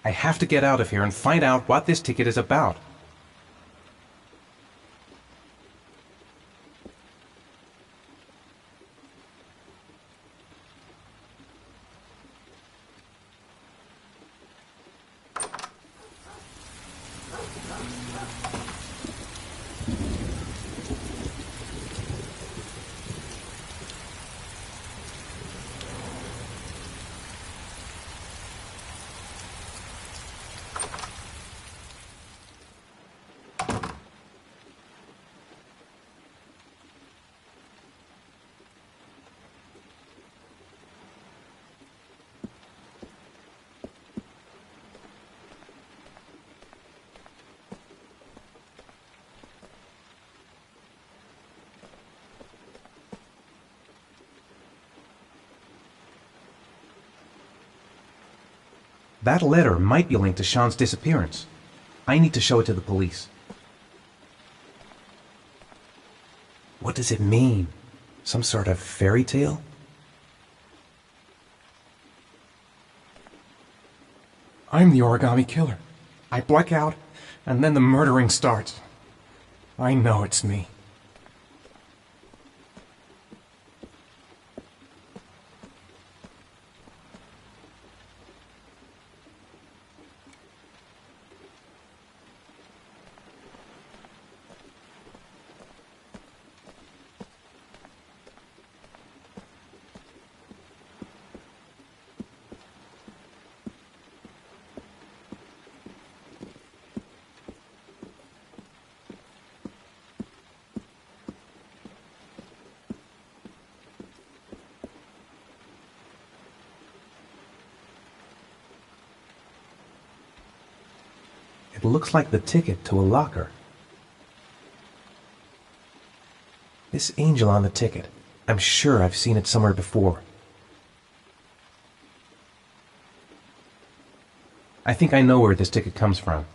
I have to get out of here and find out what this ticket is about. That letter might be linked to Sean's disappearance. I need to show it to the police. What does it mean? Some sort of fairy tale? I'm the origami killer. I black out, and then the murdering starts. I know it's me. It looks like the ticket to a locker. This angel on the ticket. I'm sure I've seen it somewhere before. I think I know where this ticket comes from.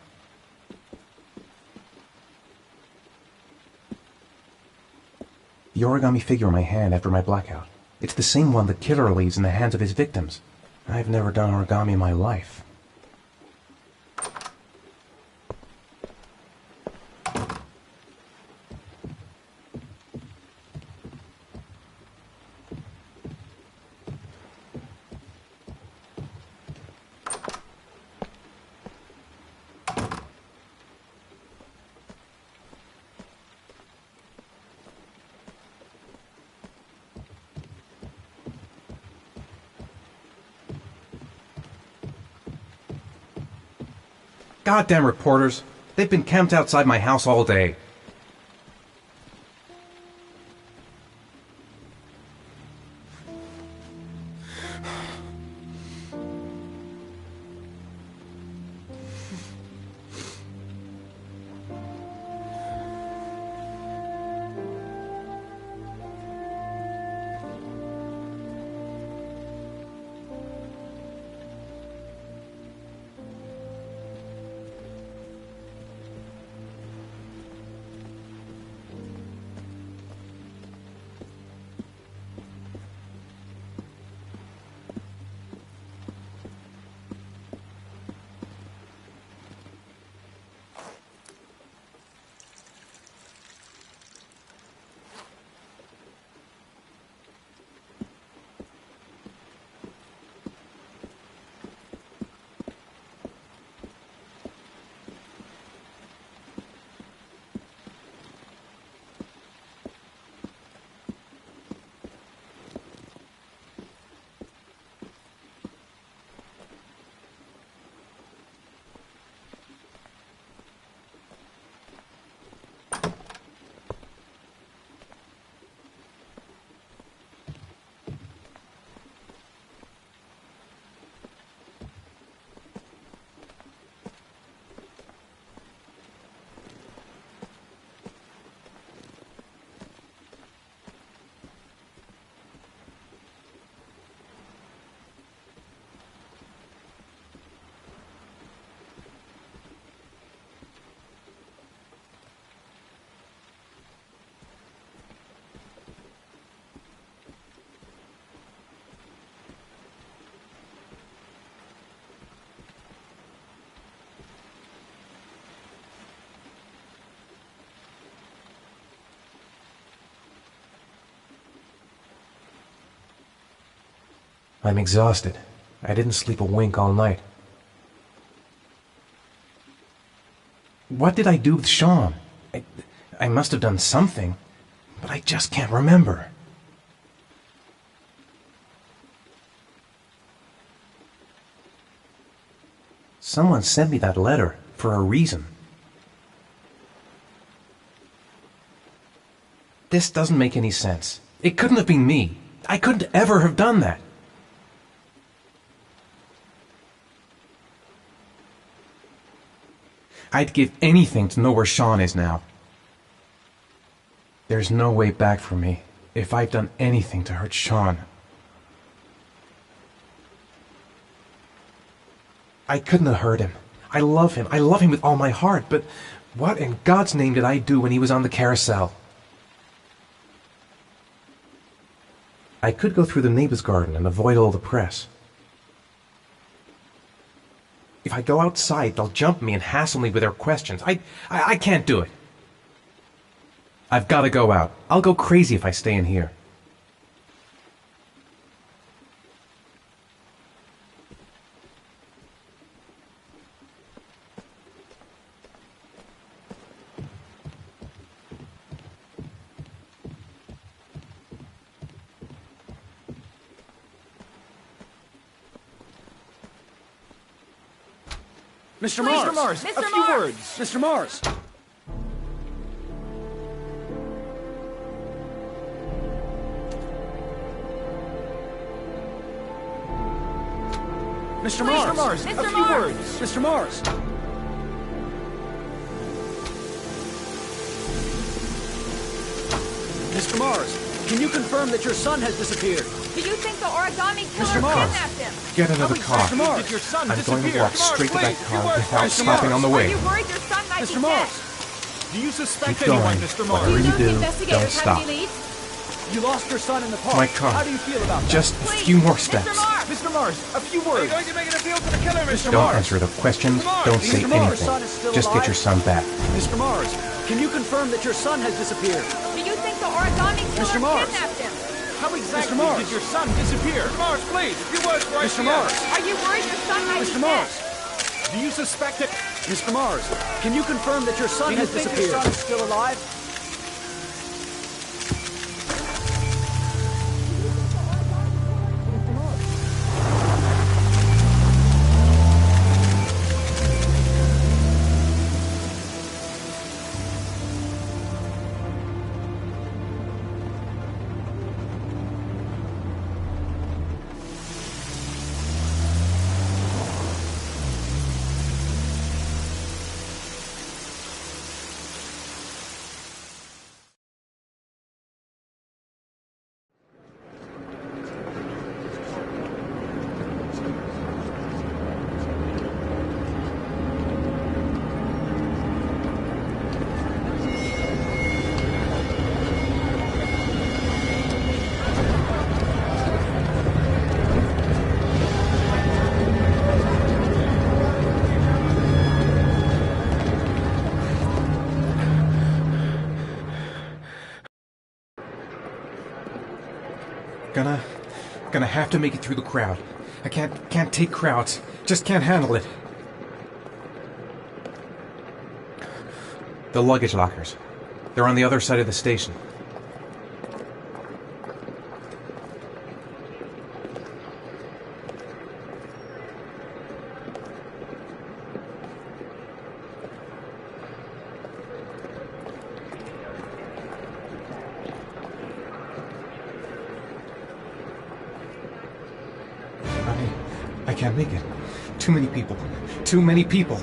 The origami figure in my hand after my blackout. It's the same one the killer leaves in the hands of his victims. I've never done origami in my life. Goddamn reporters. They've been camped outside my house all day. I'm exhausted. I didn't sleep a wink all night. What did I do with Sean? I must have done something, but I just can't remember. Someone sent me that letter for a reason. This doesn't make any sense. It couldn't have been me. I couldn't ever have done that. I'd give anything to know where Sean is now. There's no way back for me if I've done anything to hurt Sean. I couldn't have hurt him. I love him. I love him with all my heart, but what in God's name did I do when he was on the carousel? I could go through the neighbor's garden and avoid all the press. If I go outside, they'll jump me and hassle me with their questions. I can't do it. I've got to go out. I'll go crazy if I stay in here. Mr. Mars, a few words. Mr. Mars. Mr. Mars, a few words. Mr. Mars. Mr. Mars, can you confirm that your son has disappeared? Do you think the origami killer kidnapped him? Get another car. Mr. Mars, did your son I'm going to disappear? walk straight to that car without Mr. stopping on the Are way. you worried your son might Mr. be Mars, dead? do you suspect Keep anyone, going. Mr. Mars? Whatever you know do, the investigators don't stop. have any leads? You lost your son in the park. My car. How do you feel about that? Just a Please, few more Mr. steps. Mars. Mr. Mars, a few words. Are you going to make an appeal to the killer, Mr. Don't Mars? answer the questions. Don't say Mr. Mars, your son anything. is still Just alive? get your son back. Mr. Mars, can you confirm that your son has disappeared? Do you think the origami Mr. killer Mars. kidnapped him? How exactly did your son disappear? Mr. Mars, please, a few words right Mr. Mars. Are you worried your son might Mr. be Mars, dead? do you suspect it? Mr. Mars, can you confirm that your son has disappeared? Your son is still alive? Gonna have to make it through the crowd. I can't take crowds. Just can't handle it. The luggage lockers. They're on the other side of the station. I can't make it. Too many people. Too many people.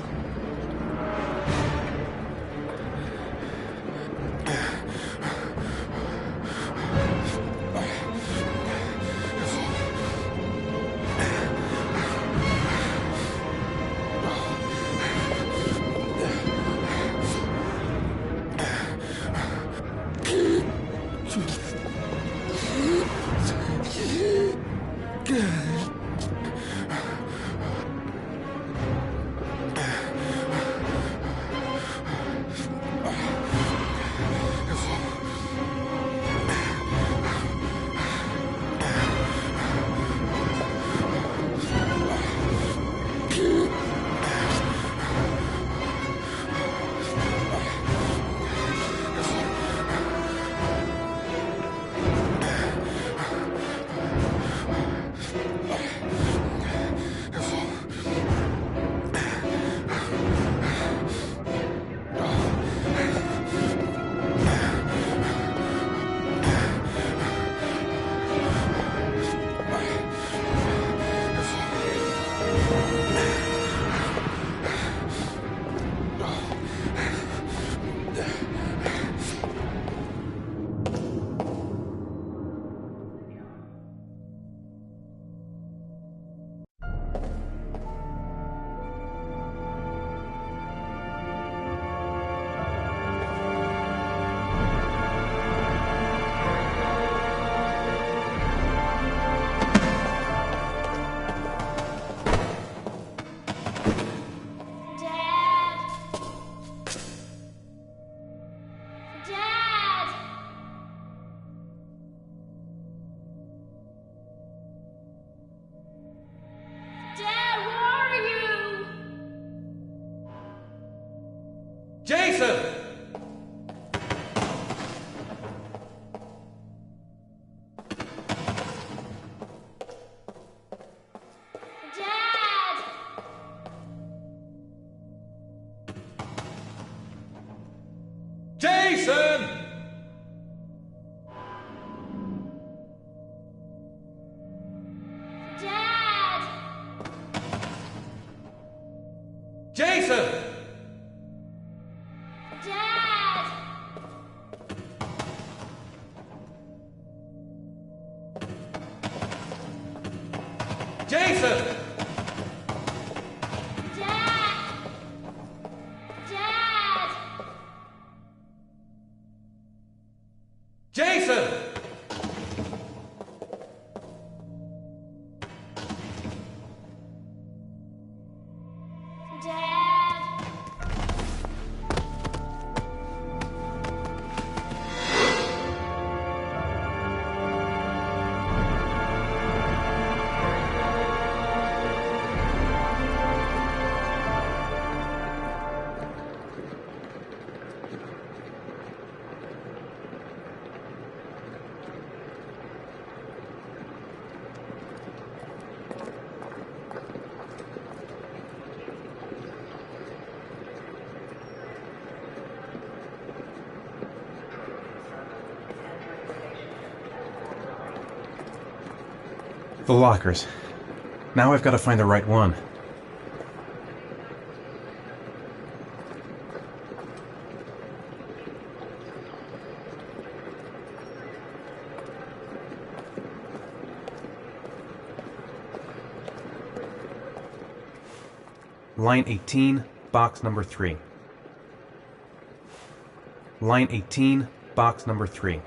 Jason! Dad! Jason! Dad! Dad! Jason! Dad! The lockers. Now I've got to find the right one. Line 18, box number 3. Line 18, box number 3.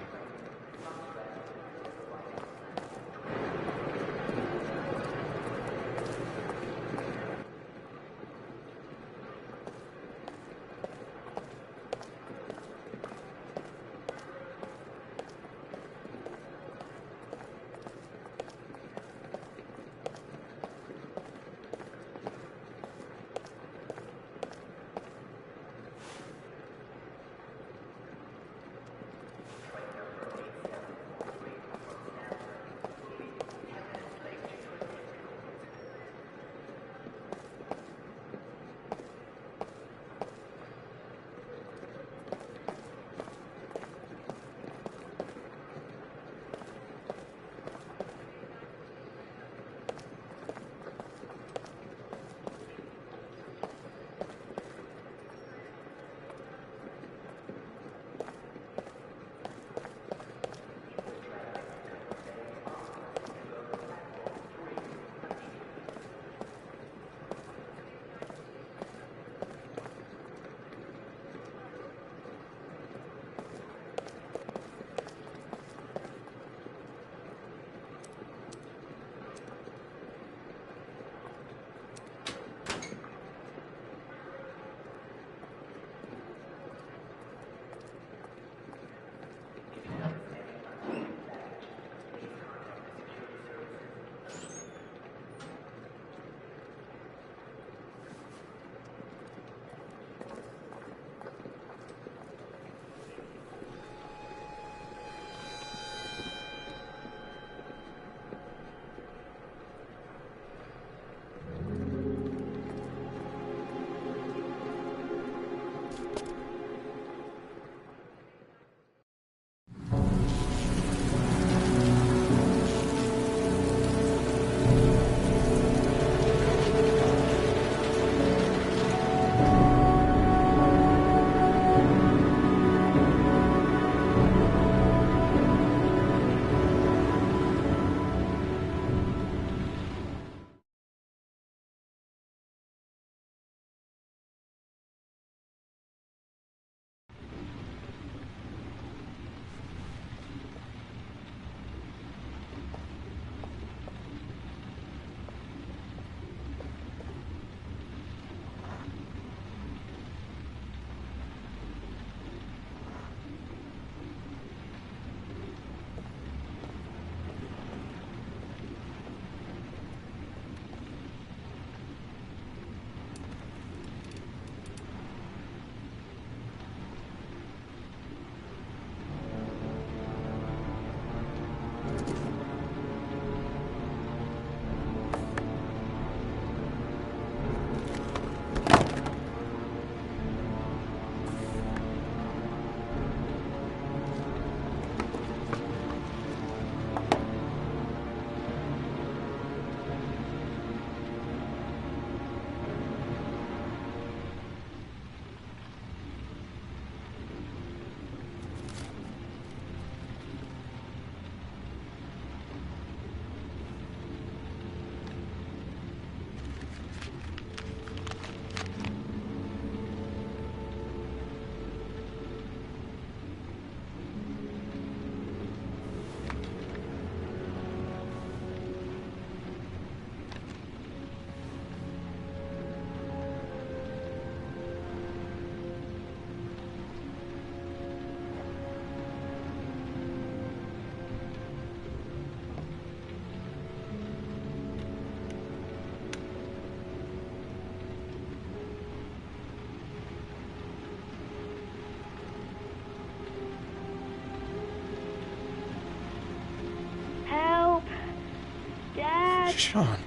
Dad? Sean.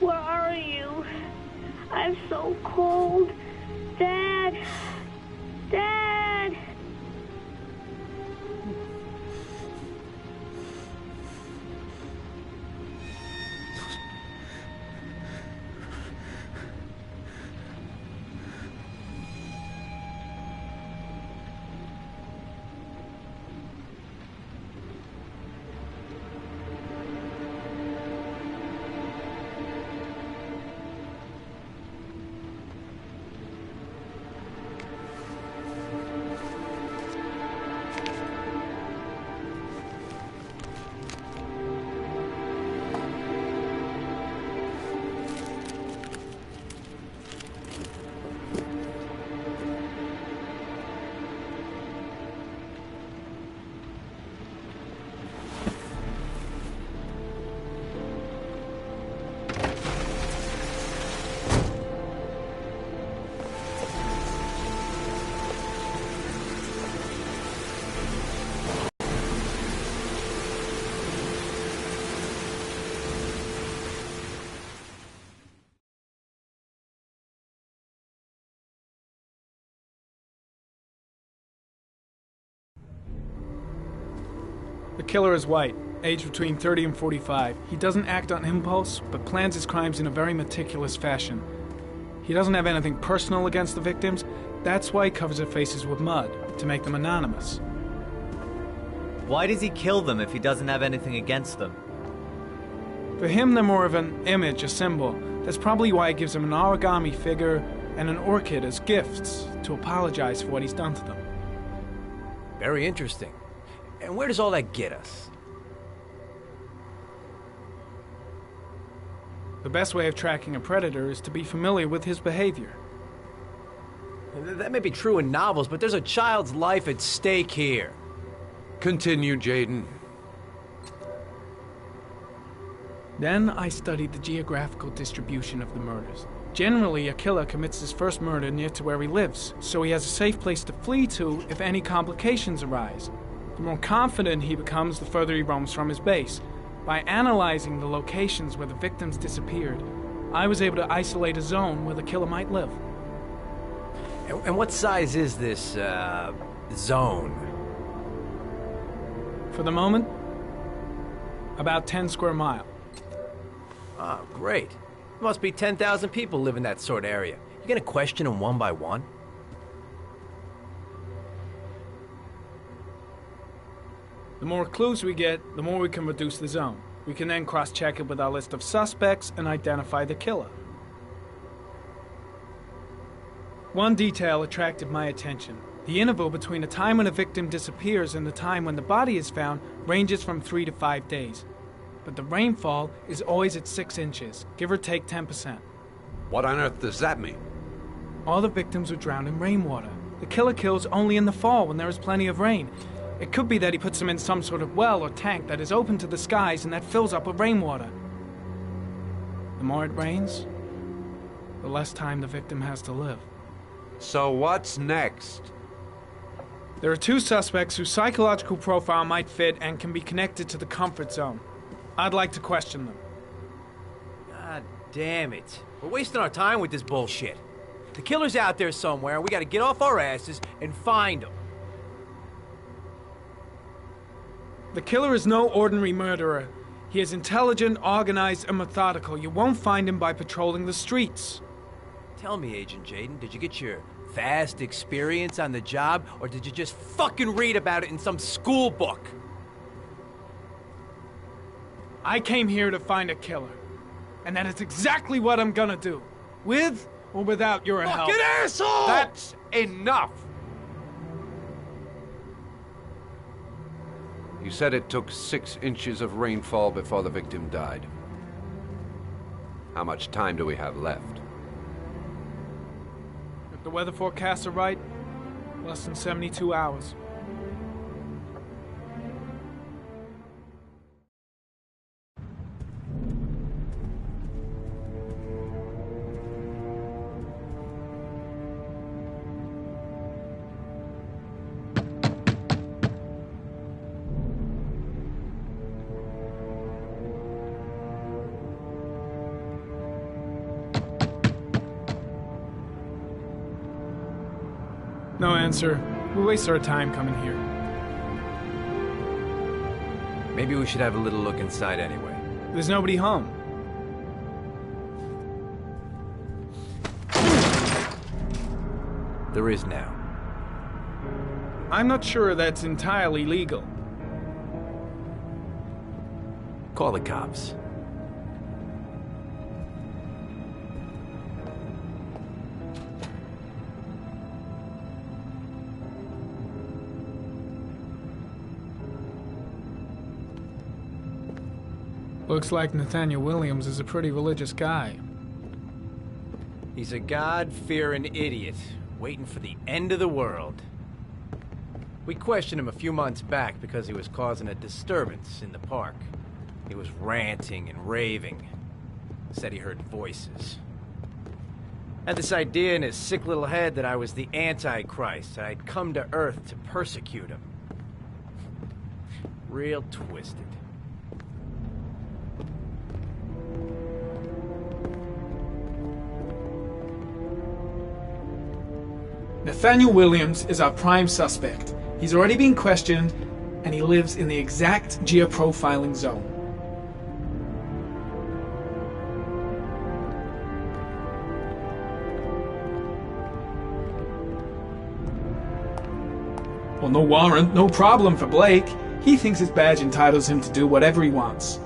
Where are you? I'm so cold. Dad! Dad! The killer is white, aged between 30 and 45. He doesn't act on impulse, but plans his crimes in a very meticulous fashion. He doesn't have anything personal against the victims. That's why he covers their faces with mud, to make them anonymous. Why does he kill them if he doesn't have anything against them? For him, they're more of an image, a symbol. That's probably why he gives them an origami figure and an orchid as gifts, to apologize for what he's done to them. Very interesting. And where does all that get us? The best way of tracking a predator is to be familiar with his behavior. That may be true in novels, but there's a child's life at stake here. Continue, Jaden. Then I studied the geographical distribution of the murders. Generally, a killer commits his first murder near to where he lives, so he has a safe place to flee to if any complications arise. The more confident he becomes, the further he roams from his base. By analyzing the locations where the victims disappeared, I was able to isolate a zone where the killer might live. And what size is this, zone? For the moment, about 10 square miles. Ah, great. Must be 10,000 people live in that sort of area. You gonna question them one by one? The more clues we get, the more we can reduce the zone. We can then cross-check it with our list of suspects and identify the killer. One detail attracted my attention. The interval between the time when a victim disappears and the time when the body is found ranges from 3 to 5 days. But the rainfall is always at 6 inches, give or take 10%. What on earth does that mean? All the victims were drowned in rainwater. The killer kills only in the fall when there is plenty of rain. It could be that he puts them in some sort of well or tank that is open to the skies and that fills up with rainwater. The more it rains, the less time the victim has to live. So what's next? There are 2 suspects whose psychological profile might fit and can be connected to the comfort zone. I'd like to question them. God damn it. We're wasting our time with this bullshit. The killer's out there somewhere, and we gotta get off our asses and find him. The killer is no ordinary murderer. He is intelligent, organized, and methodical. You won't find him by patrolling the streets. Tell me, Agent Jaden, did you get your vast experience on the job, or did you just fucking read about it in some school book? I came here to find a killer. And that is exactly what I'm gonna do. With or without your help. Fucking asshole! That's enough! You said it took 6 inches of rainfall before the victim died. How much time do we have left? If the weather forecasts are right, less than 72 hours. No answer. We waste our time coming here. Maybe we should have a little look inside anyway. There's nobody home. There is now. I'm not sure that's entirely legal. Call the cops. Looks like Nathaniel Williams is a pretty religious guy. He's a God-fearing idiot, waiting for the end of the world. We questioned him a few months back because he was causing a disturbance in the park. He was ranting and raving. Said he heard voices. Had this idea in his sick little head that I was the Antichrist, and I'd come to Earth to persecute him. Real twisted. Nathaniel Williams is our prime suspect. He's already been questioned, and he lives in the exact geoprofiling zone. Well, no warrant, no problem for Blake. He thinks his badge entitles him to do whatever he wants.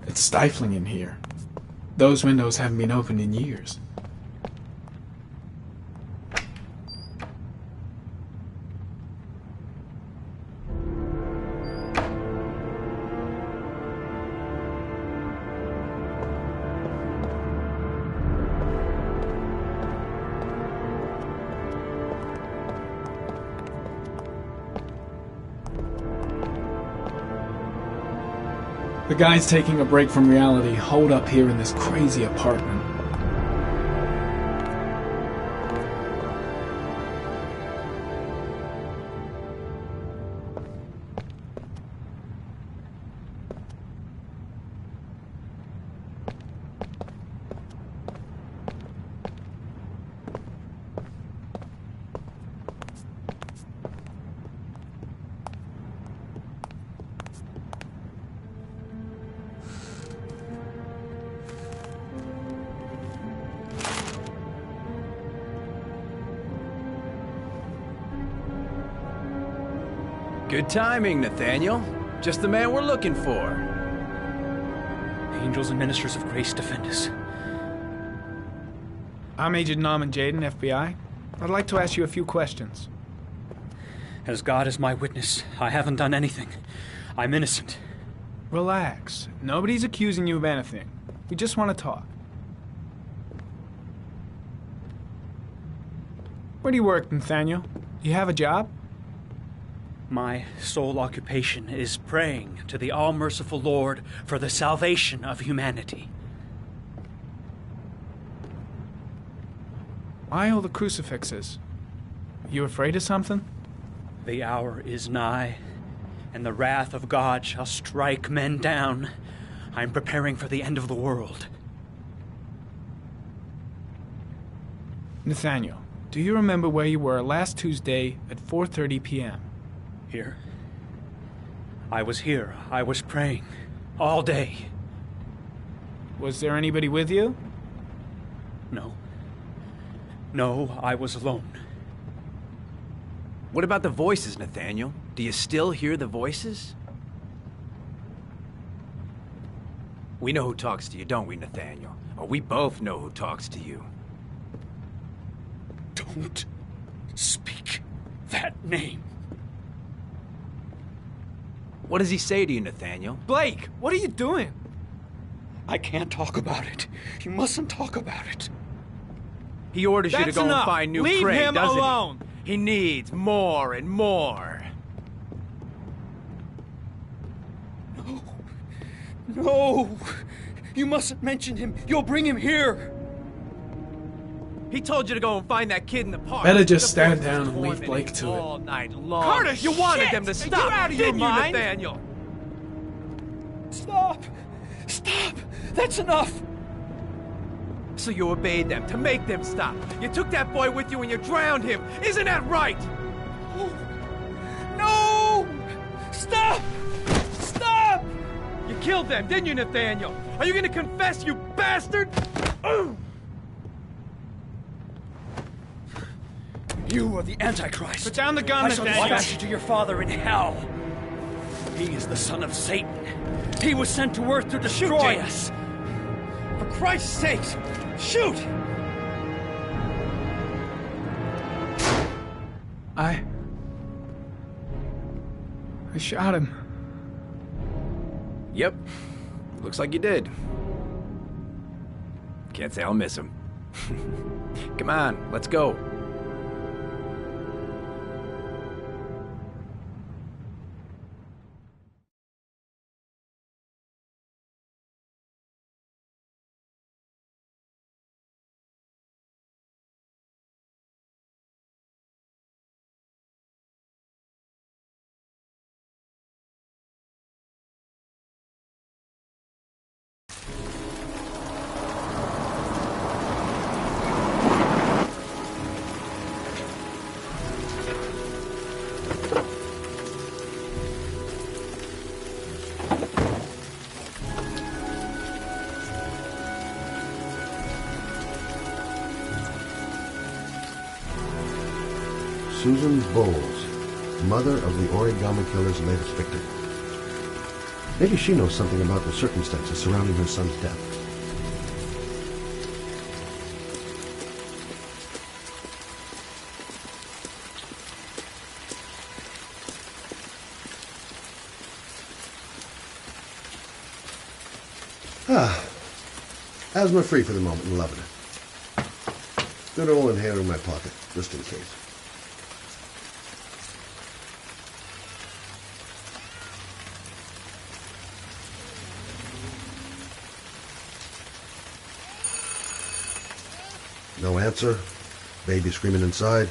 It's stifling in here. Those windows haven't been opened in years. The guys taking a break from reality holed up here in this crazy apartment. Good timing, Nathaniel. Just the man we're looking for. Angels and ministers of grace defend us. I'm Agent Norman Jaden, FBI. I'd like to ask you a few questions. As God is my witness, I haven't done anything. I'm innocent. Relax. Nobody's accusing you of anything. We just want to talk. Where do you work, Nathaniel? Do you have a job? My sole occupation is praying to the all-merciful Lord for the salvation of humanity. Why all the crucifixes? You afraid of something? The hour is nigh, and the wrath of God shall strike men down. I'm preparing for the end of the world. Nathaniel, do you remember where you were last Tuesday at 4:30 p.m.? Here? I was here. I was praying. All day. Was there anybody with you? No. No, I was alone. What about the voices, Nathaniel? Do you still hear the voices? We know who talks to you, don't we, Nathaniel? Or we both know who talks to you. Don't speak that name. What does he say to you, Nathaniel? Blake, what are you doing? I can't talk about it. You mustn't talk about it. He orders you to That's go enough. and find new Leave prey, him doesn't he? alone. He needs more and more. No! You mustn't mention him. You'll bring him here. He told you to go and find that kid in the park. Better just The boy stand down was and leave tormenting Blake him to it. all night long. Curtis, you wanted shit! them to Are stop, you out of your didn't you, mind? Nathaniel? Stop! Stop! That's enough! So you obeyed them to make them stop. You took that boy with you and you drowned him. Isn't that right? No! Stop! Stop! You killed them, didn't you, Nathaniel? Are you gonna confess, you bastard? You are the Antichrist. Put down the gun, I shall Nathaniel. dispatch you to your father in hell. He is the son of Satan. He was sent to earth to destroy us. For Christ's sake, shoot! I shot him. Yep. Looks like you did. Can't say I'll miss him. Come on, let's go. Susan Bowles, mother of the origami killer's latest victim. Maybe she knows something about the circumstances surrounding her son's death. Asthma-free for the moment and loving it. Good old inhaler in my pocket, just in case. No answer. Baby screaming inside.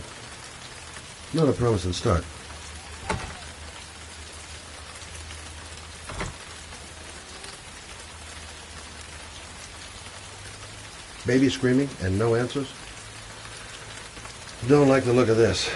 Not a promising start. Baby screaming and no answers? Don't like the look of this.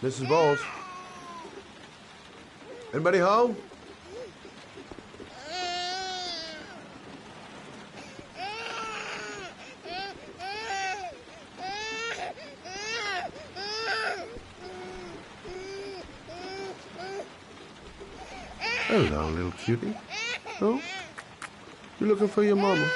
Mrs. Bowles? Anybody home? Hello, little cutie. Oh? You looking for your mama?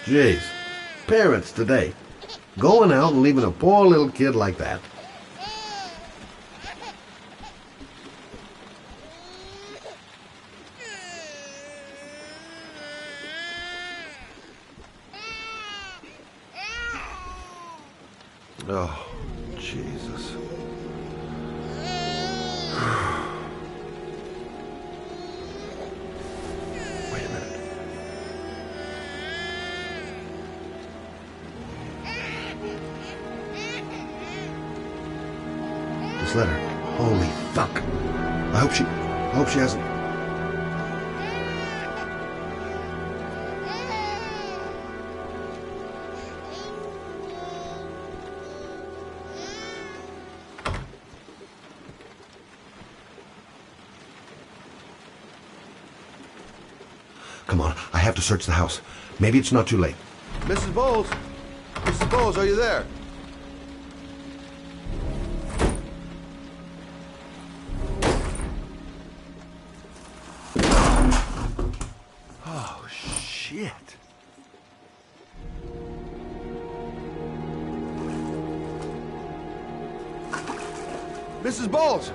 Jeez, parents today, going out and leaving a poor little kid like that. Oh, Jesus. Wait a minute. This letter. Holy fuck. I hope she hasn't... Come on, I have to search the house. Maybe it's not too late. Mrs. Bowles! Mrs. Bowles, are you there? Oh, shit. Mrs. Bowles!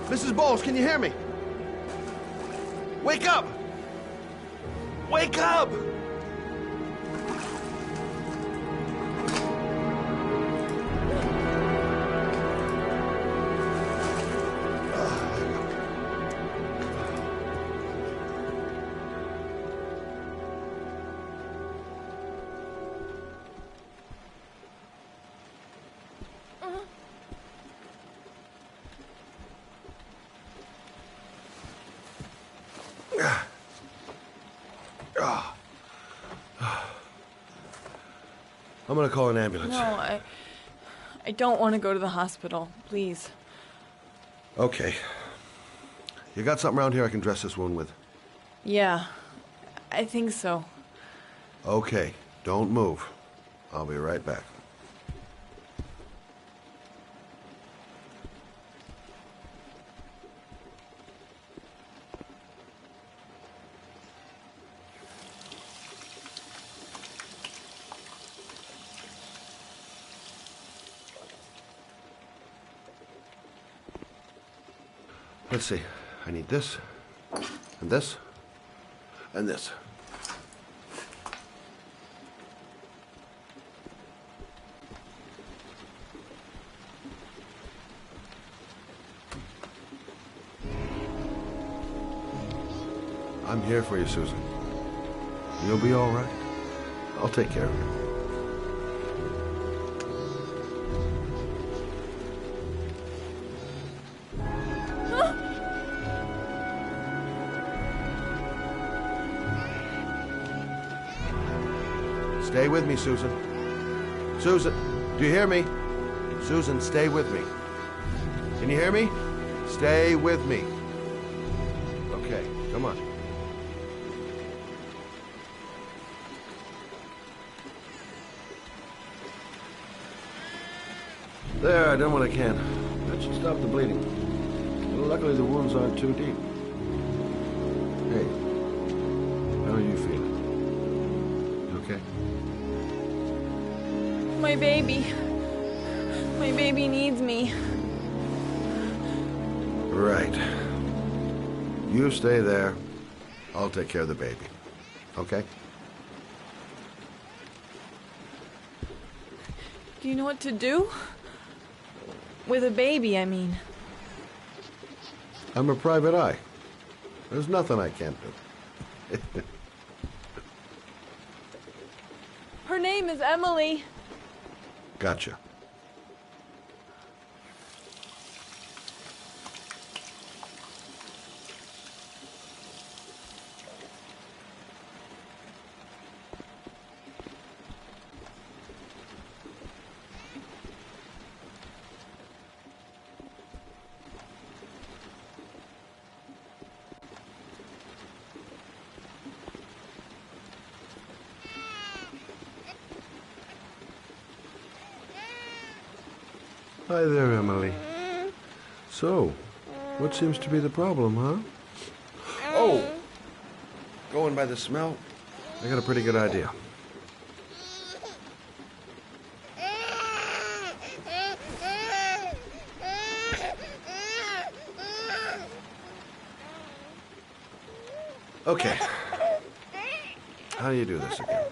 Mrs. Bowles, can you hear me? Wake up! Wake up! I'm gonna call an ambulance. No, I don't want to go to the hospital. Please. Okay. You got something around here I can dress this wound with? Yeah, I think so. Okay, don't move. I'll be right back. Let's see. I need this, and this, and this. I'm here for you, Susan. You'll be all right. I'll take care of you. Stay with me, Susan. Susan, do you hear me? Susan, stay with me. Can you hear me? Stay with me. Okay, come on. There, I done what I can. That should stop the bleeding. Well, luckily the wounds aren't too deep. Hey, how are you feeling? You okay? My baby needs me. Right. You stay there. I'll take care of the baby. Okay? Do you know what to do? With a baby, I mean. I'm a private eye. There's nothing I can't do. Her name is Emily. Gotcha. Hi there, Emily. So, what seems to be the problem, huh? Oh! Going by the smell, I got a pretty good idea. Okay. How do you do this again?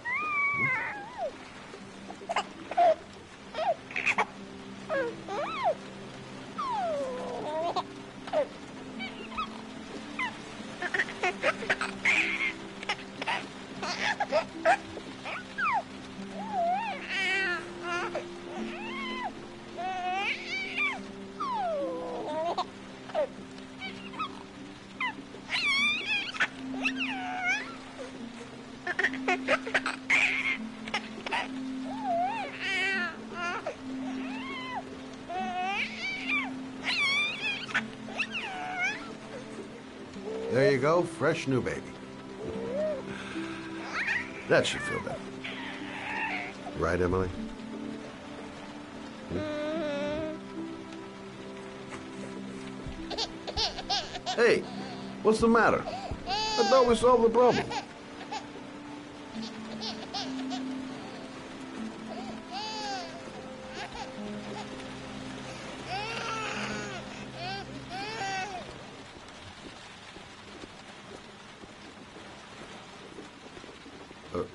There you go, fresh new baby. That should feel better. Right, Emily? Hey, what's the matter? I thought we solved the problem.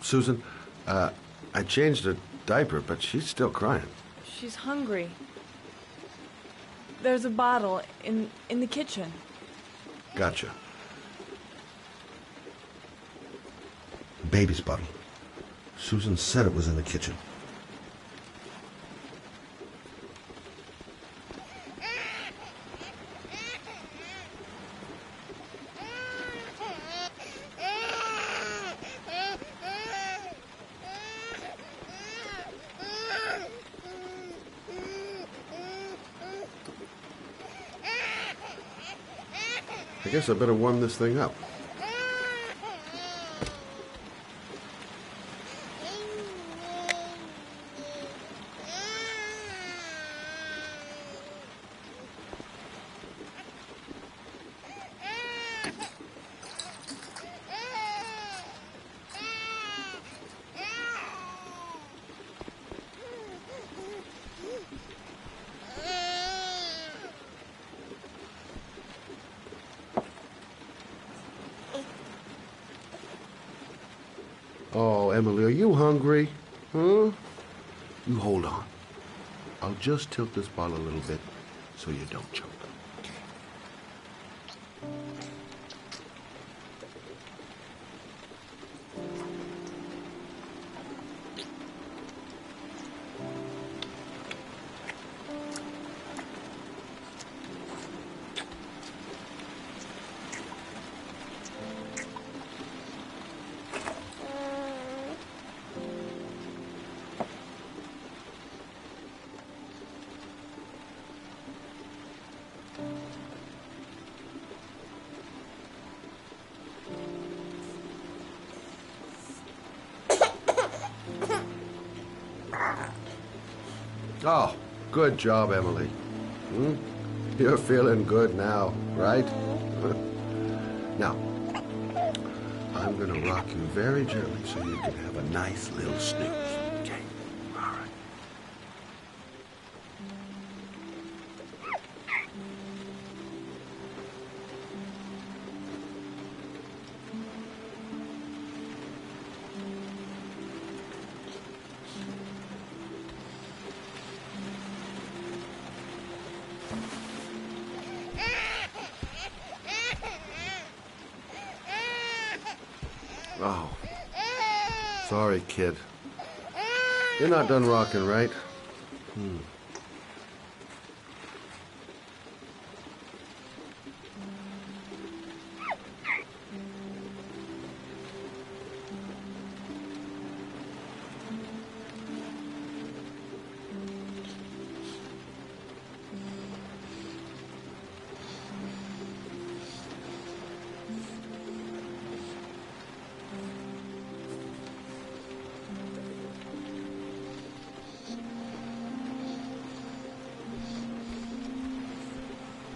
Susan, I changed her diaper, but she's still crying. She's hungry. There's a bottle in the kitchen. Gotcha. Baby's bottle. Susan said it was in the kitchen. I guess I better warm this thing up. Oh, Emily, are you hungry? Huh? You hold on. I'll just tilt this bottle a little bit so you don't choke. Oh, good job, Emily. Hmm? You're feeling good now, right? Now, I'm gonna rock you very gently so you can have a nice little snooze. Okay? All right. Oh, sorry, kid. You're not done rocking, right?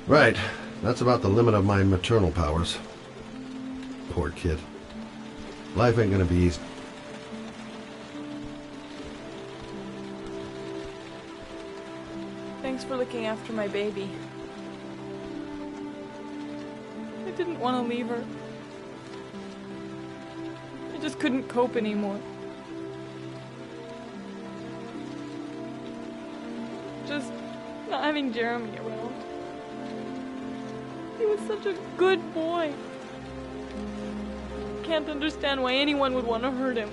Right. That's about the limit of my maternal powers. Poor kid. Life ain't gonna be easy. Thanks for looking after my baby. I didn't want to leave her. I just couldn't cope anymore. Just not having Jeremy around. He was such a good boy. Can't understand why anyone would want to hurt him.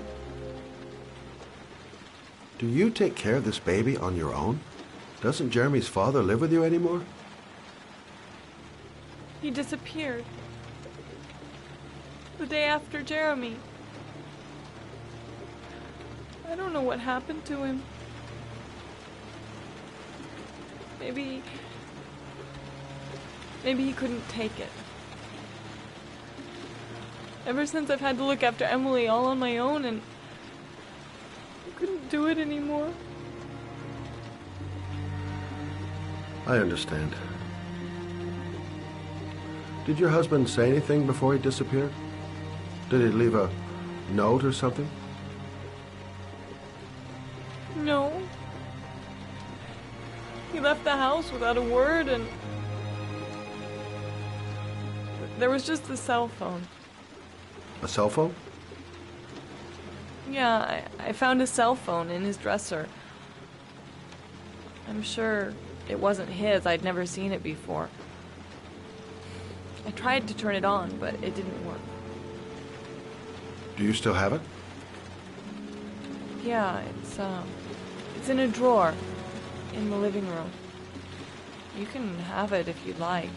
Do you take care of this baby on your own? Doesn't Jeremy's father live with you anymore? He disappeared. The day after Jeremy. I don't know what happened to him. Maybe he couldn't take it. Ever since I've had to look after Emily all on my own, and I couldn't do it anymore. I understand. Did your husband say anything before he disappeared? Did he leave a note or something? No. He left the house without a word, and there was just the cell phone. A cell phone? Yeah, I found a cell phone in his dresser. I'm sure it wasn't his. I'd never seen it before. I tried to turn it on, but it didn't work. Do you still have it? Yeah, it's in a drawer in the living room. You can have it if you'd like.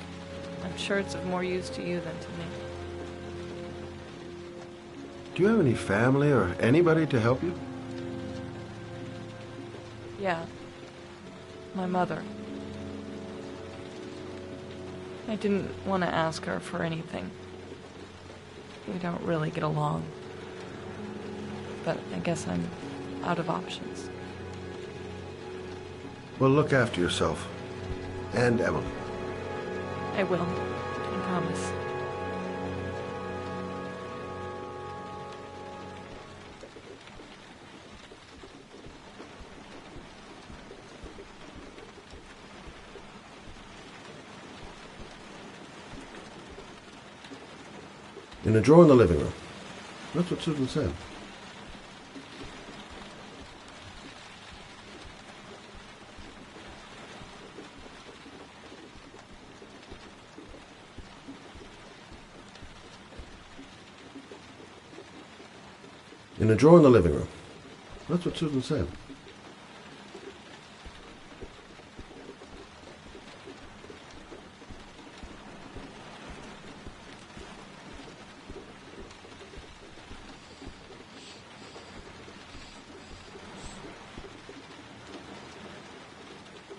I'm sure it's of more use to you than to me. Do you have any family or anybody to help you? Yeah. My mother. I didn't want to ask her for anything. We don't really get along. But I guess I'm out of options. Well, look after yourself. And Emily. I will. I promise. In a drawer in the living room. That's what Susan said. In a drawer in the living room. That's what Susan said.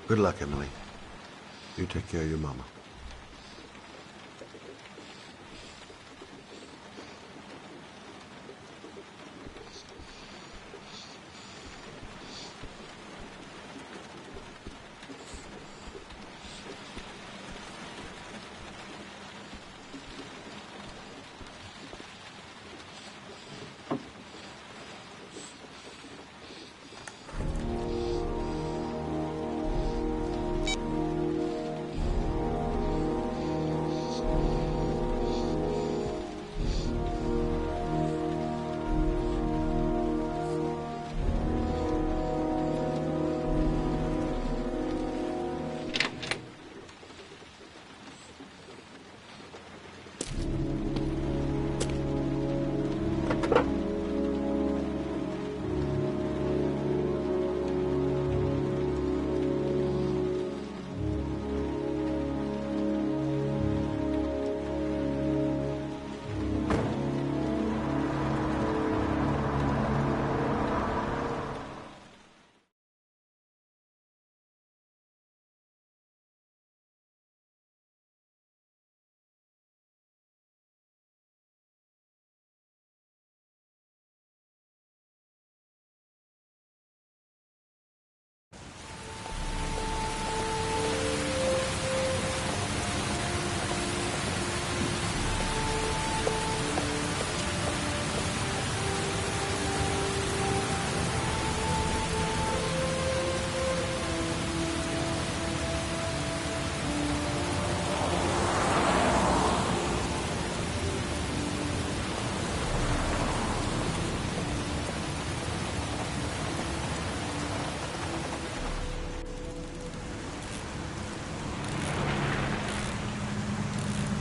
Good luck, Emily. You take care of your mama.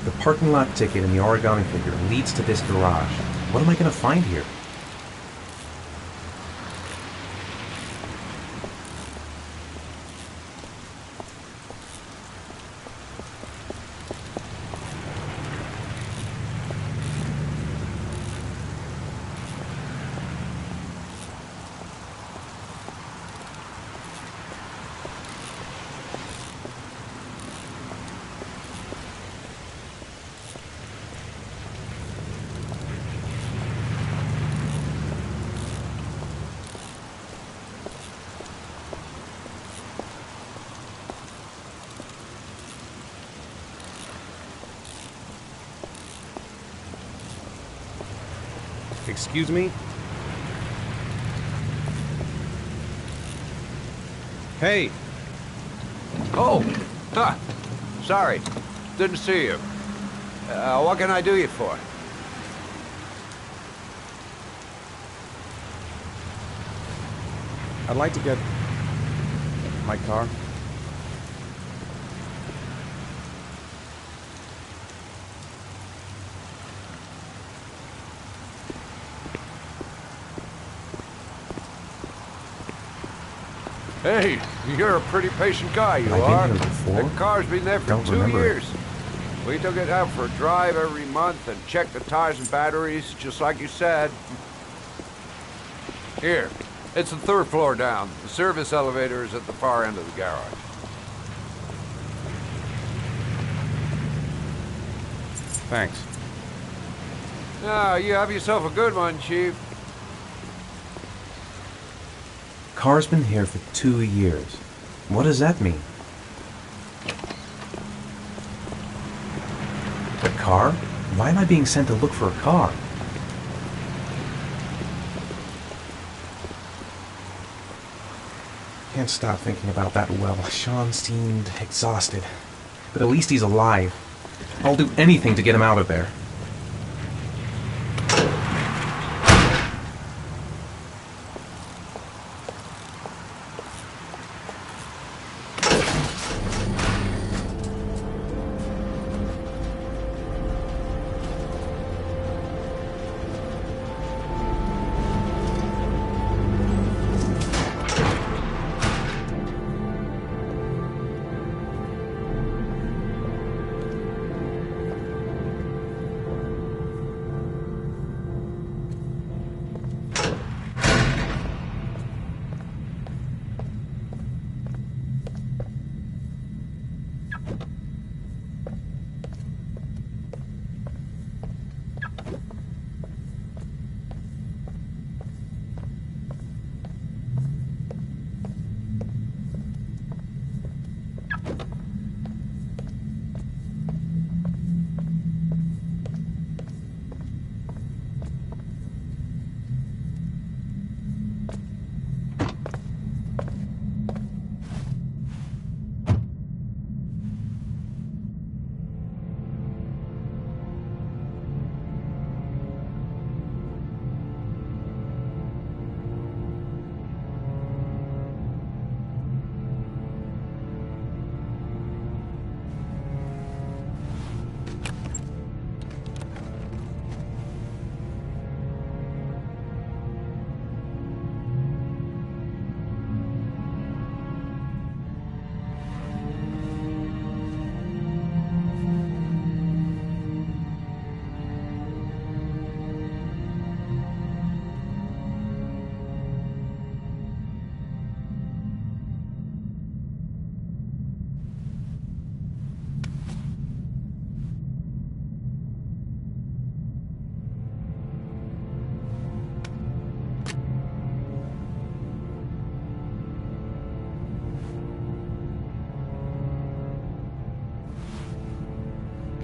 The parking lot ticket and the origami figure leads to this garage. What am I going to find here? Excuse me? Hey! Oh! Huh. Sorry. Didn't see you. What can I do you for? I'd like to get my car. Hey, you're a pretty patient guy, you Have I are. been here before? The car's been there for Don't 2 remember it. years. We took it out for a drive every month and checked the tires and batteries, just like you said. Here, it's the 3rd floor down. The service elevator is at the far end of the garage. Thanks. Ah, you have yourself a good one, Chief. Car's been here for 2 years. What does that mean? A car? Why am I being sent to look for a car? Can't stop thinking about that well. Sean seemed exhausted. But at least he's alive. I'll do anything to get him out of there.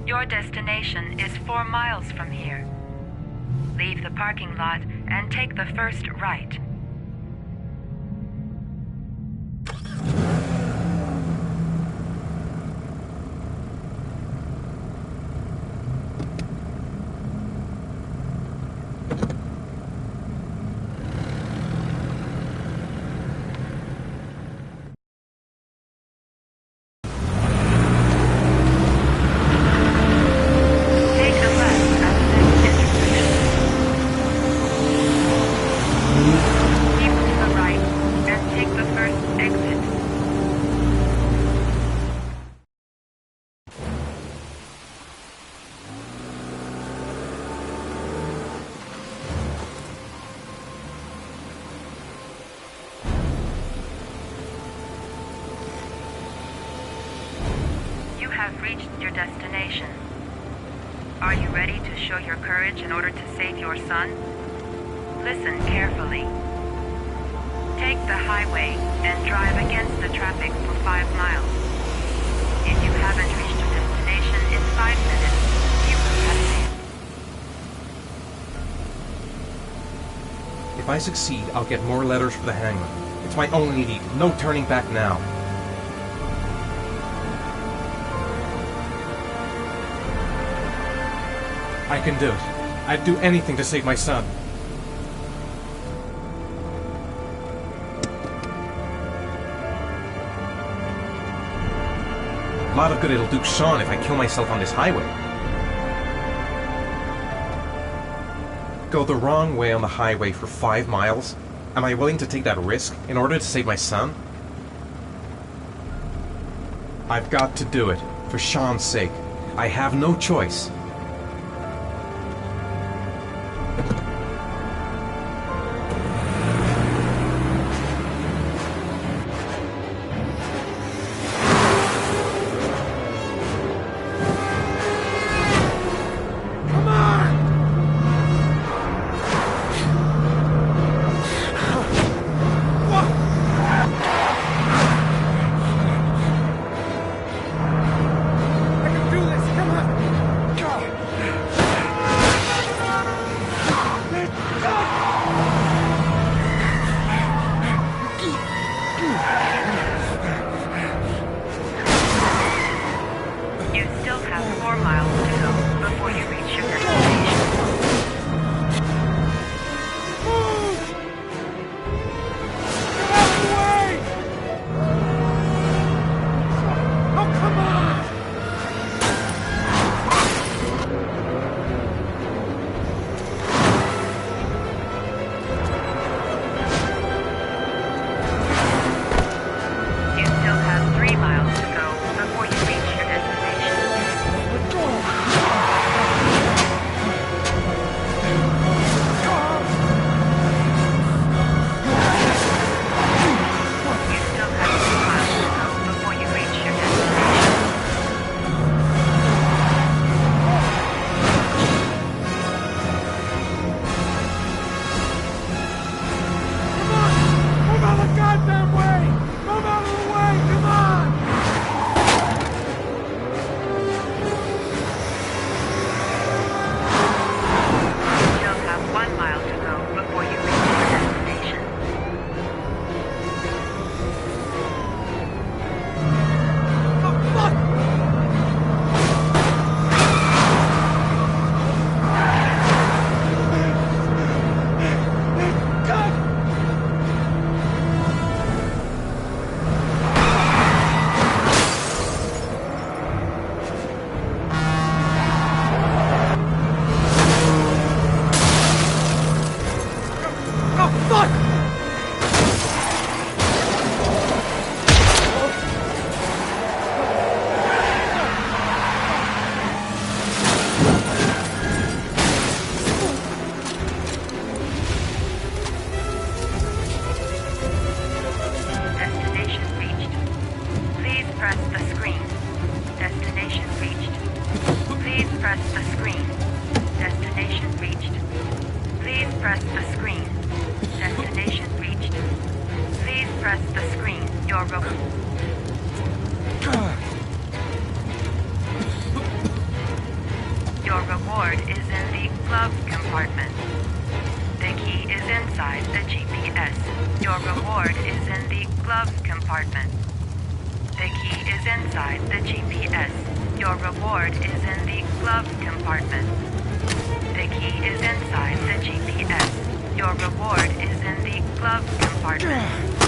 Your destination is 4 miles from here. Leave the parking lot and take the first right. Reached your destination. Are you ready to show your courage in order to save your son? Listen carefully. Take the highway and drive against the traffic for 5 miles. If you haven't reached your destination in 5 minutes, you will have failed. If I succeed, I'll get more letters for the hangman. It's my only need. No turning back now. I can do it. I'd do anything to save my son. A lot of good it'll do Sean if I kill myself on this highway. Go the wrong way on the highway for 5 miles? Am I willing to take that risk in order to save my son? I've got to do it, for Sean's sake. I have no choice. Your reward is in the glove compartment. The key is inside the GPS. Your reward is in the glove compartment. The key is inside the GPS. Your reward is in the glove compartment. The key is inside the GPS. Your reward is in the glove compartment.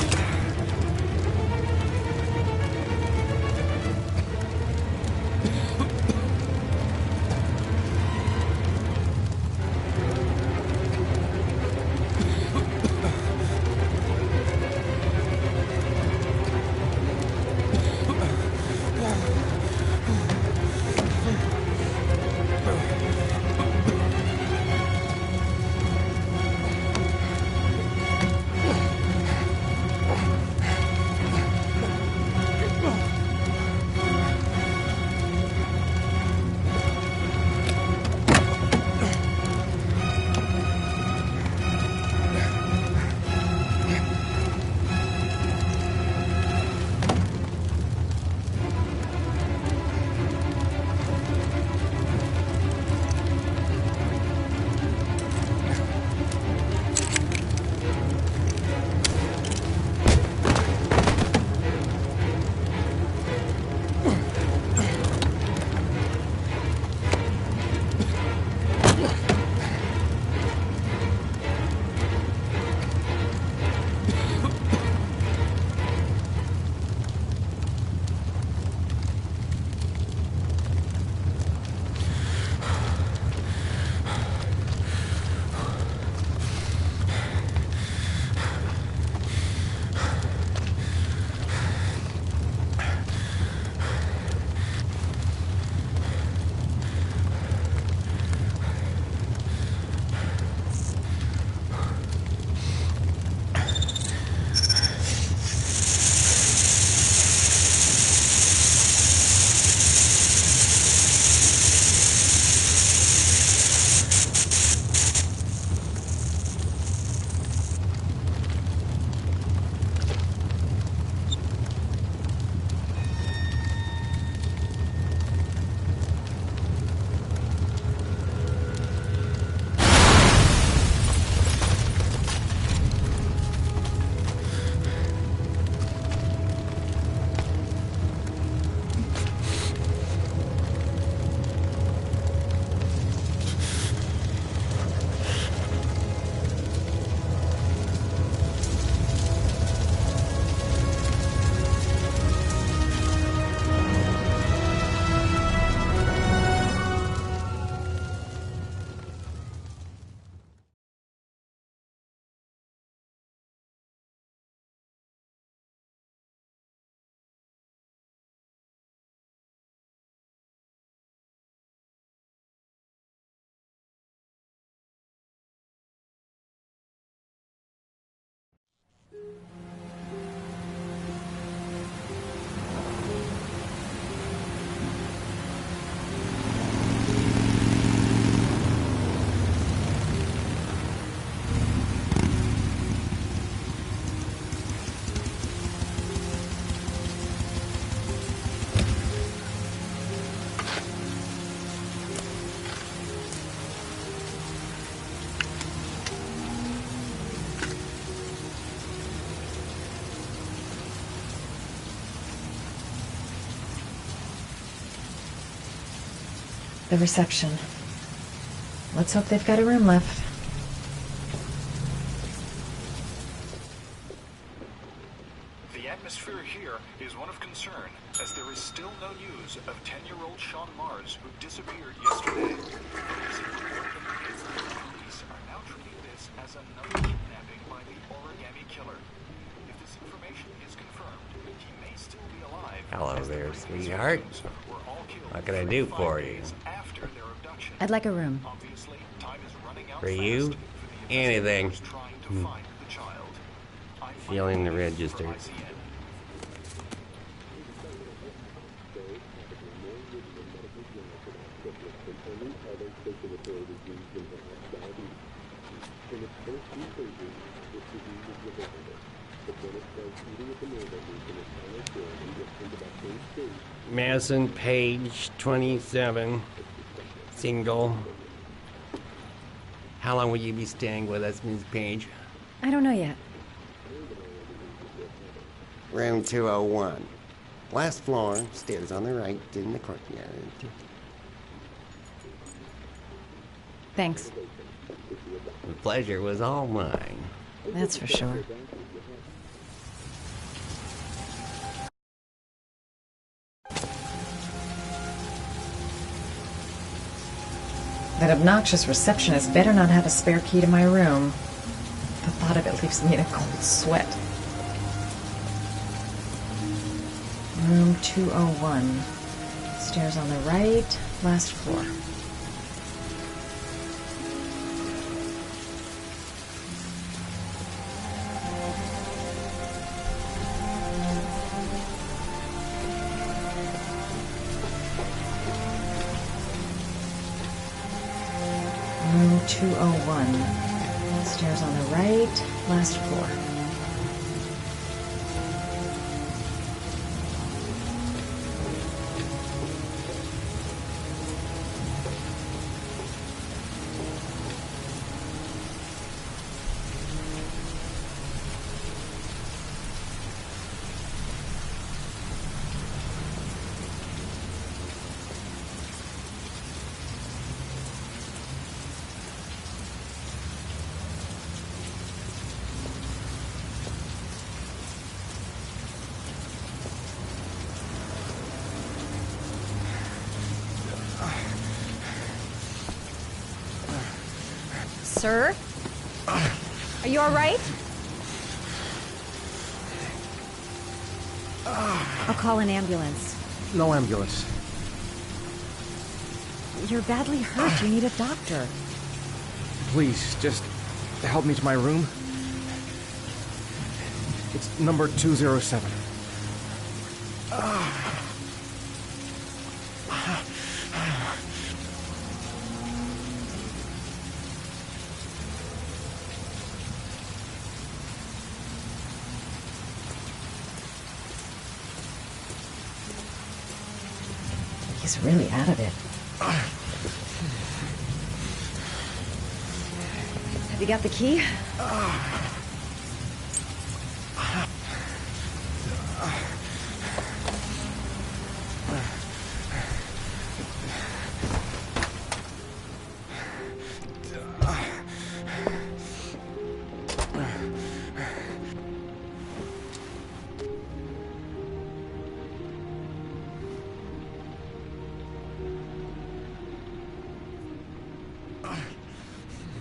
The reception. Let's hope they've got a room left. The atmosphere here is one of concern, as there is still no news of 10-year-old Sean Mars, who disappeared yesterday. Police are now treating this as another kidnapping by the origami killer. If this information is confirmed, he may still be alive. Hello there, sweetheart. What can I do for you? I'd like a room. For you? Anything. Feeling the register. Madison, page 27, single. How long will you be staying with us, Ms. Page? I don't know yet. Room 201. Last floor, stairs on the right, in the courtyard. Thanks. The pleasure was all mine. That's for sure. That obnoxious receptionist better not have a spare key to my room. The thought of it leaves me in a cold sweat. Room 201. Stairs on the right, last floor. Room 201. Stairs on the right, last floor. Sir? Are you all right? I'll call an ambulance. No ambulance. You're badly hurt. You need a doctor. Please, just help me to my room. It's number 207. He's really out of it. Have you got the key?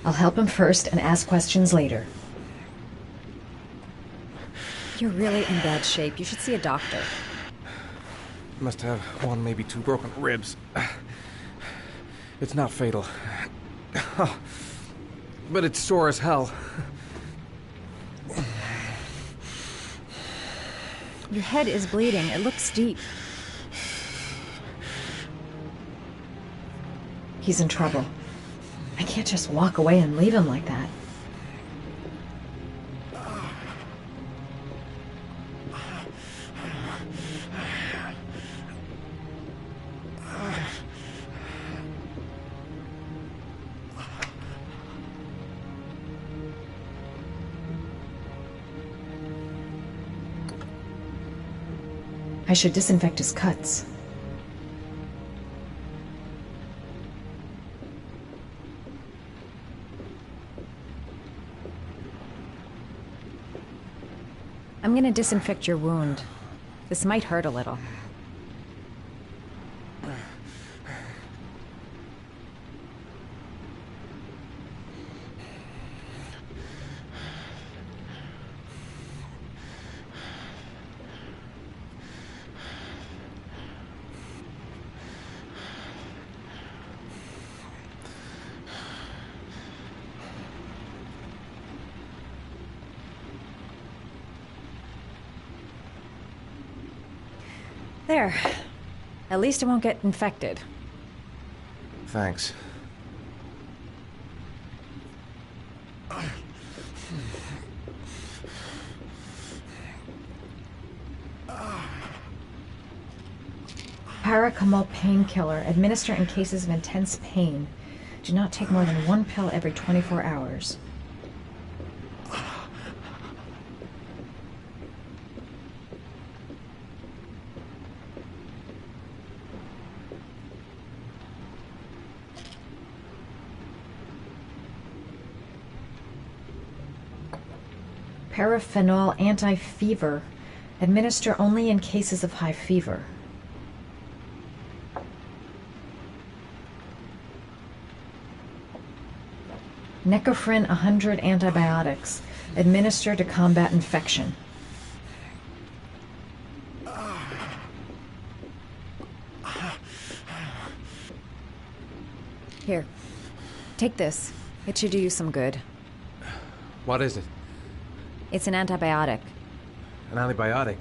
I'll help him first and ask questions later. You're really in bad shape. You should see a doctor. Must have one, maybe two broken ribs. It's not fatal. But it's sore as hell. Your head is bleeding. It looks deep. He's in trouble. I can't just walk away and leave him like that. I should disinfect his cuts. I'm gonna disinfect your wound. This might hurt a little. There. At least it won't get infected. Thanks. Paracetamol painkiller. Administer in cases of intense pain. Do not take more than 1 pill every 24 hours. Paraphenol anti-fever. Administer only in cases of high fever. Necophren 100 antibiotics. Administer to combat infection. Here. Take this. It should do you some good. What is it? It's an antibiotic. An antibiotic?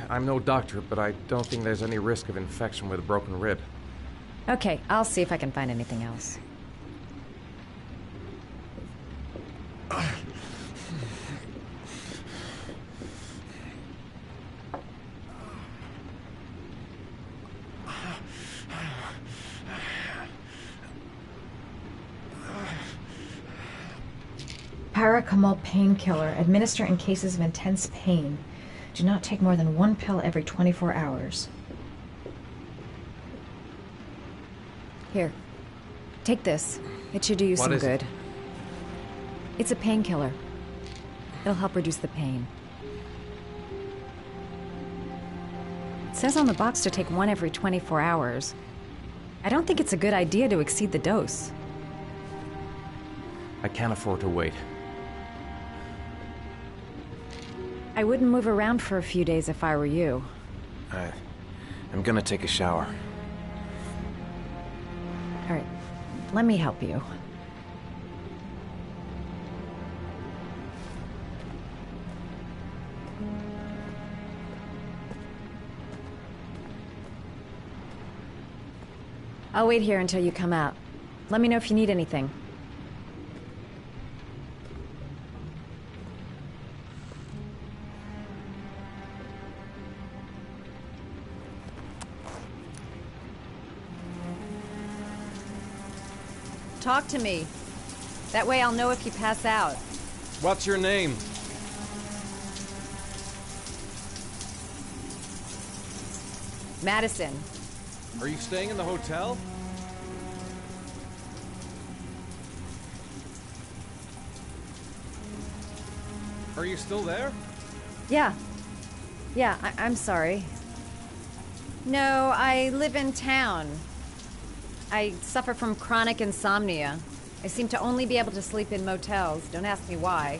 I'm no doctor, but I don't think there's any risk of infection with a broken rib. Okay, I'll see if I can find anything else. Paracetamol painkiller. Administer in cases of intense pain. Do not take more than 1 pill every 24 hours. Here. Take this. It should do you some good. It's a painkiller. It'll help reduce the pain. It says on the box to take 1 every 24 hours. I don't think it's a good idea to exceed the dose. I can't afford to wait. I wouldn't move around for a few days if I were you. I'm gonna take a shower. All right, let me help you. I'll wait here until you come out. Let me know if you need anything. Talk to me. That way I'll know if you pass out. What's your name? Madison. Are you staying in the hotel? Are you still there? Yeah. Yeah, I'm sorry. No, I live in town. I suffer from chronic insomnia. I seem to only be able to sleep in motels. Don't ask me why.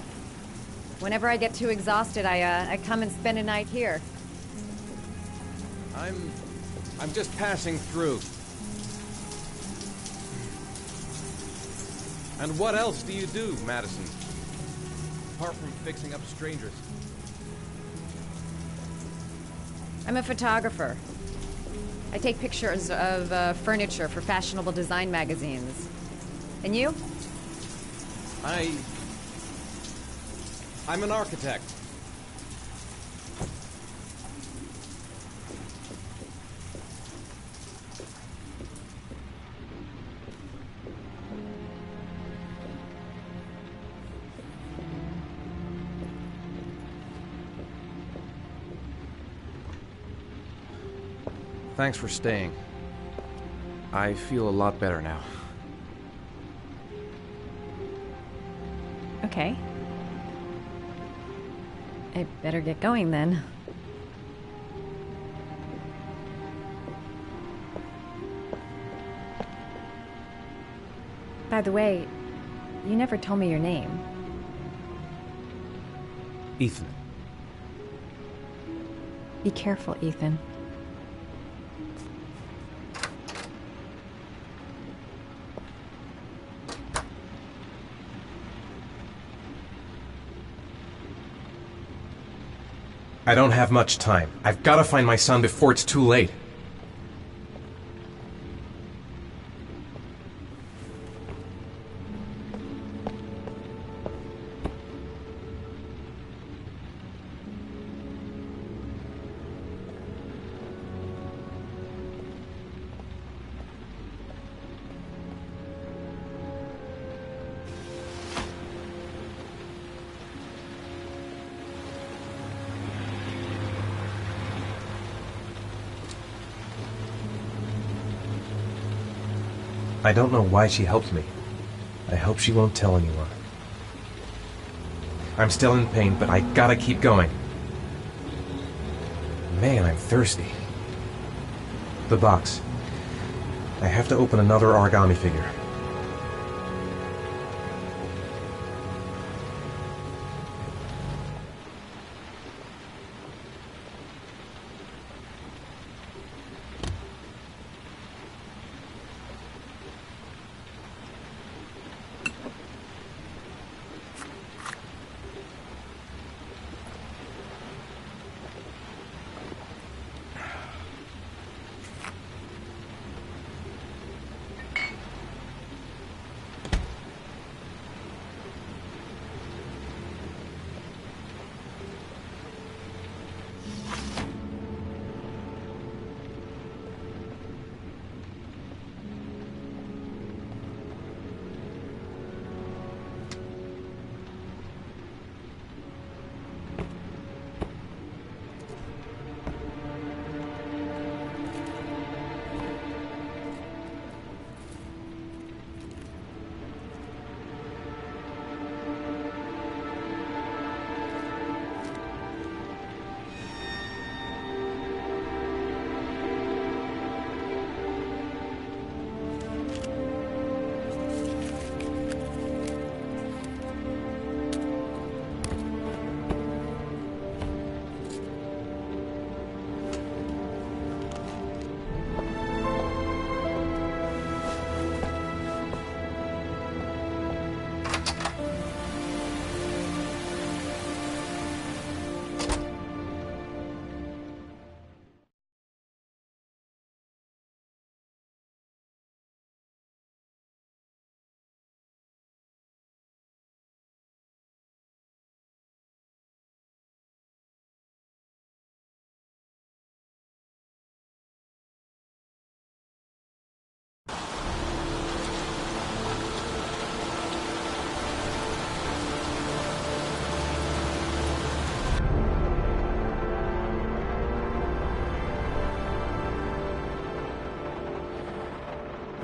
Whenever I get too exhausted, I come and spend a night here. I'm just passing through. And what else do you do, Madison? Apart from fixing up strangers. I'm a photographer. I take pictures of furniture for fashionable design magazines. And you? I'm an architect. Thanks for staying. I feel a lot better now. Okay. I better get going then. By the way, you never told me your name. Ethan. Be careful, Ethan. I don't have much time. I've got to find my son before it's too late. I don't know why she helped me. I hope she won't tell anyone. I'm still in pain, but I gotta keep going. Man, I'm thirsty. The box. I have to open another origami figure.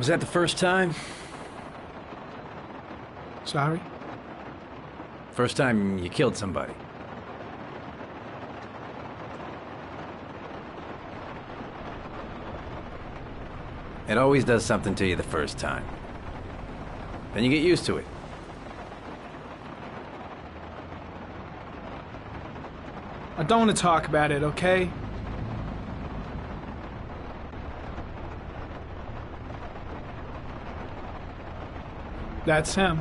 Was that the first time? Sorry? First time you killed somebody. It always does something to you the first time. Then you get used to it. I don't want to talk about it, okay? That's him.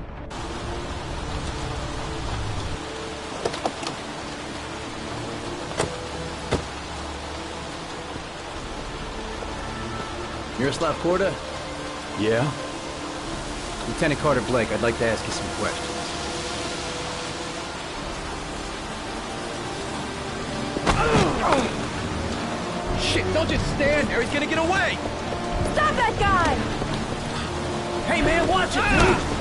Miroslav Korda? Yeah? Lieutenant Carter Blake, I'd like to ask you some questions. Shit, don't just stand there, he's gonna get away! Stop that guy! Hey man, watch it!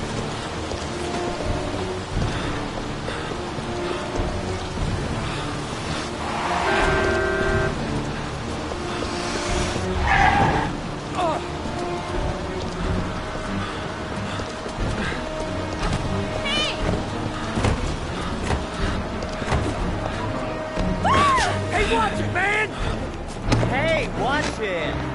here.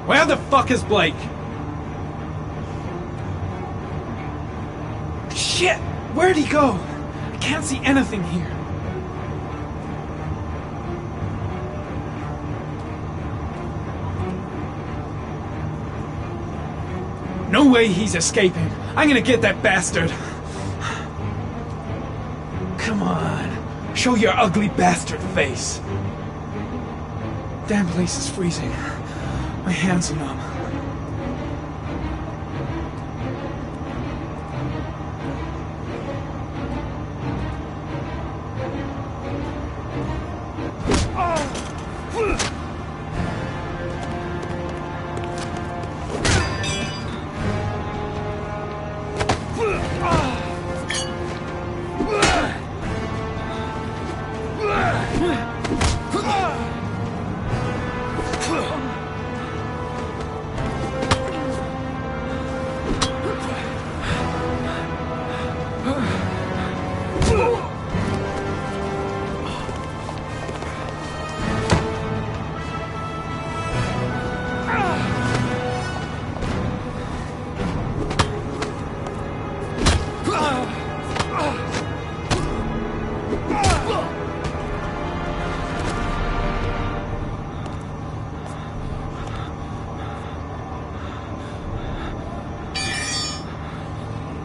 Where the fuck is Blake? Shit! Where'd he go? I can't see anything here. No way he's escaping. I'm gonna get that bastard. Come on. Show your ugly bastard face. Damn place is freezing. My hands are numb.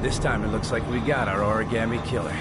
This time it looks like we got our origami killer.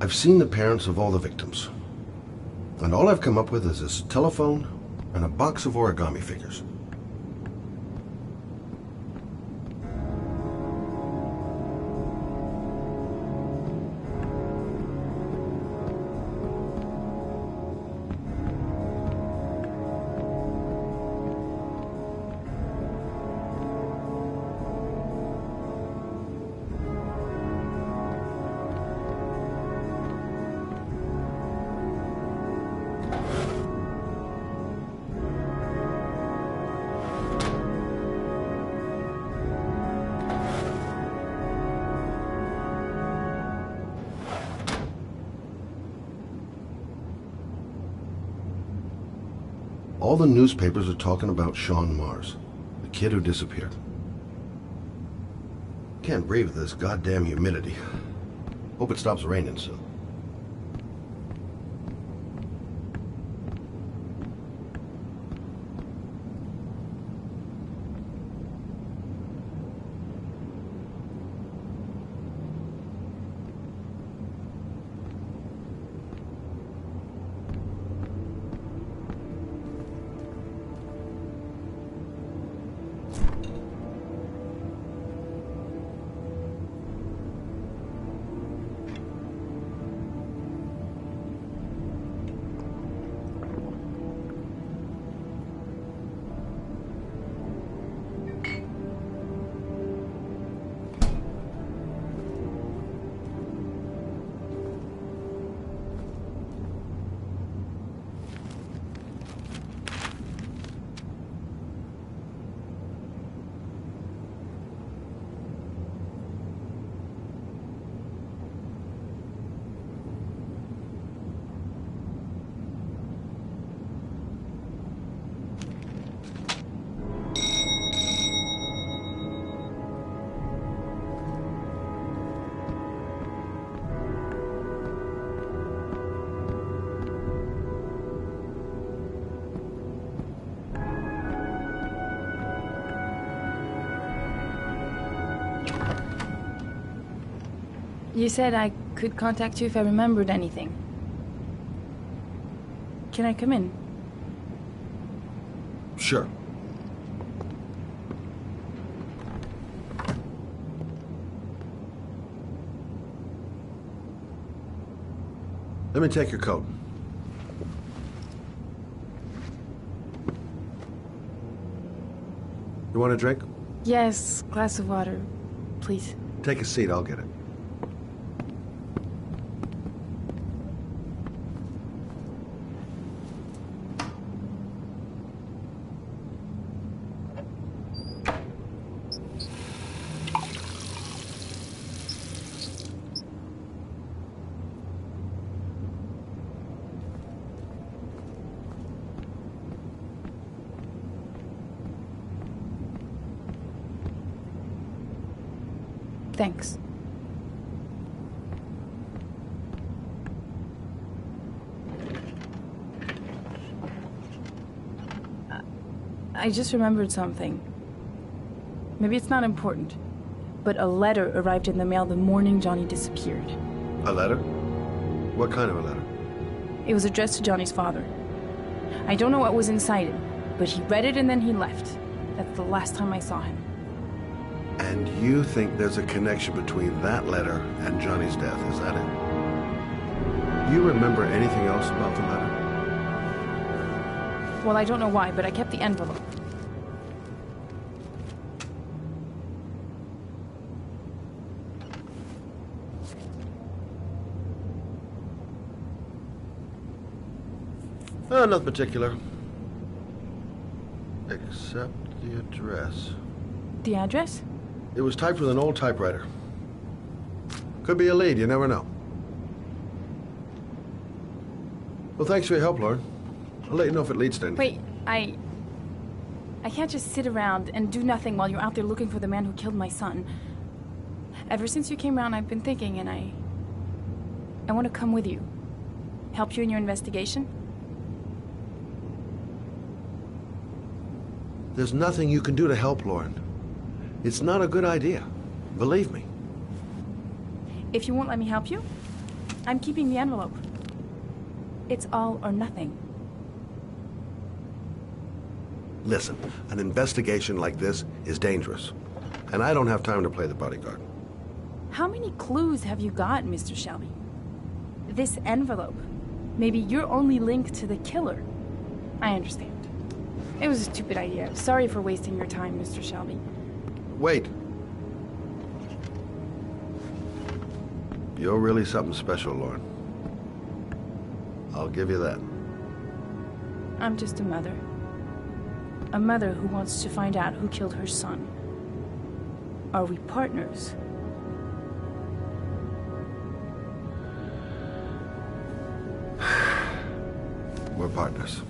I've seen the parents of all the victims. And all I've come up with is this telephone and a box of origami figures. All the newspapers are talking about Sean Mars, the kid who disappeared. Can't breathe with this goddamn humidity. Hope it stops raining soon. You said I could contact you if I remembered anything. Can I come in? Sure. Let me take your coat. You want a drink? Yes, glass of water, please. Take a seat, I'll get it. Thanks. I just remembered something. Maybe it's not important, but a letter arrived in the mail the morning Johnny disappeared. A letter? What kind of a letter? It was addressed to Johnny's father. I don't know what was inside it, but he read it and then he left. That's the last time I saw him. And you think there's a connection between that letter and Johnny's death, is that it? Do you remember anything else about the letter? Well, I don't know why, but I kept the envelope. Nothing particular. Except the address. The address? It was typed with an old typewriter. Could be a lead, you never know. Well, thanks for your help, Lauren. I'll let you know if it leads to anything. Wait, I can't just sit around and do nothing while you're out there looking for the man who killed my son. Ever since you came around, I've been thinking, and I want to come with you. Help you in your investigation? There's nothing you can do to help, Lauren. It's not a good idea. Believe me. If you won't let me help you, I'm keeping the envelope. It's all or nothing. Listen, an investigation like this is dangerous. And I don't have time to play the bodyguard. How many clues have you got, Mr. Shelby? This envelope. Maybe your only link to the killer. I understand. It was a stupid idea. Sorry for wasting your time, Mr. Shelby. Wait. You're really something special, Lauren. I'll give you that. I'm just a mother. A mother who wants to find out who killed her son. Are we partners? We're partners.